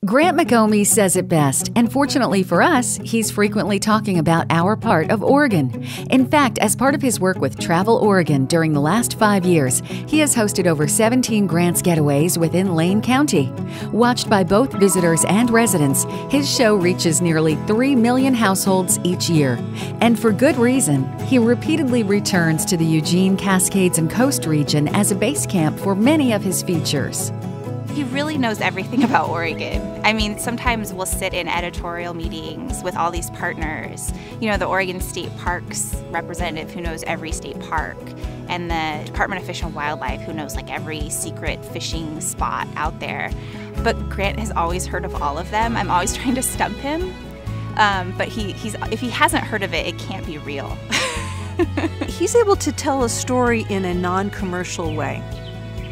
Grant McOmie says it best, and fortunately for us, he's frequently talking about our part of Oregon. In fact, as part of his work with Travel Oregon during the last 5 years, he has hosted over 17 Grant's Getaways within Lane County. Watched by both visitors and residents, his show reaches nearly 3 million households each year. And for good reason. He repeatedly returns to the Eugene, Cascades, and Coast region as a base camp for many of his features. He really knows everything about Oregon. I mean, sometimes we'll sit in editorial meetings with all these partners. You know, the Oregon State Parks representative who knows every state park, and the Department of Fish and Wildlife who knows like every secret fishing spot out there. But Grant has always heard of all of them. I'm always trying to stump him. But if he hasn't heard of it, it can't be real. He's able to tell a story in a non-commercial way.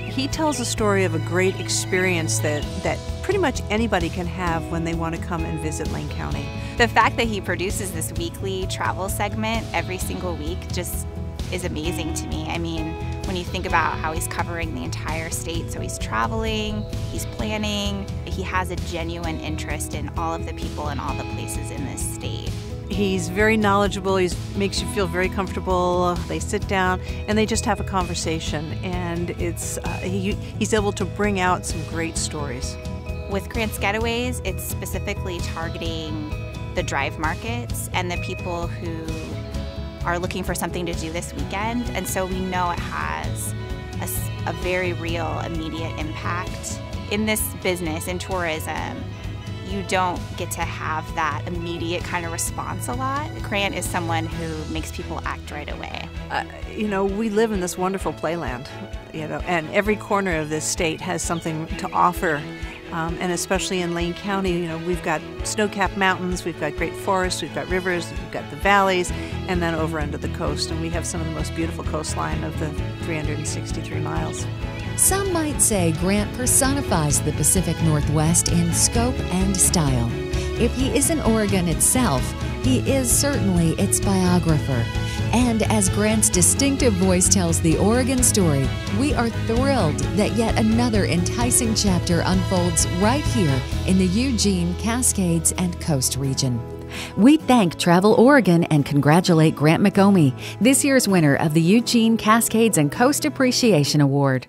He tells a story of a great experience that pretty much anybody can have when they want to come and visit Lane County. The fact that he produces this weekly travel segment every single week just is amazing to me. I mean, when you think about how he's covering the entire state, so he's traveling, he's planning, he has a genuine interest in all of the people and all the places in this state. He's very knowledgeable. He makes you feel very comfortable. They sit down and they just have a conversation, and he's able to bring out some great stories. With Grant's Getaways, it's specifically targeting the drive markets and the people who are looking for something to do this weekend, and so we know it has a very real, immediate impact. In this business, in tourism, you don't get to have that immediate kind of response a lot. Grant is someone who makes people act right away. You know, we live in this wonderful playland, you know, and every corner of this state has something to offer. And especially in Lane County, you know, we've got snow-capped mountains, we've got great forests, we've got rivers, we've got the valleys, and then over into the coast. And we have some of the most beautiful coastline of the 363 miles. Some might say Grant personifies the Pacific Northwest in scope and style. If he isn't Oregon itself, he is certainly its biographer. And as Grant's distinctive voice tells the Oregon story, we are thrilled that yet another enticing chapter unfolds right here in the Eugene, Cascades, and Coast region. We thank Travel Oregon and congratulate Grant McOmie, this year's winner of the Eugene, Cascades, and Coast Appreciation Award.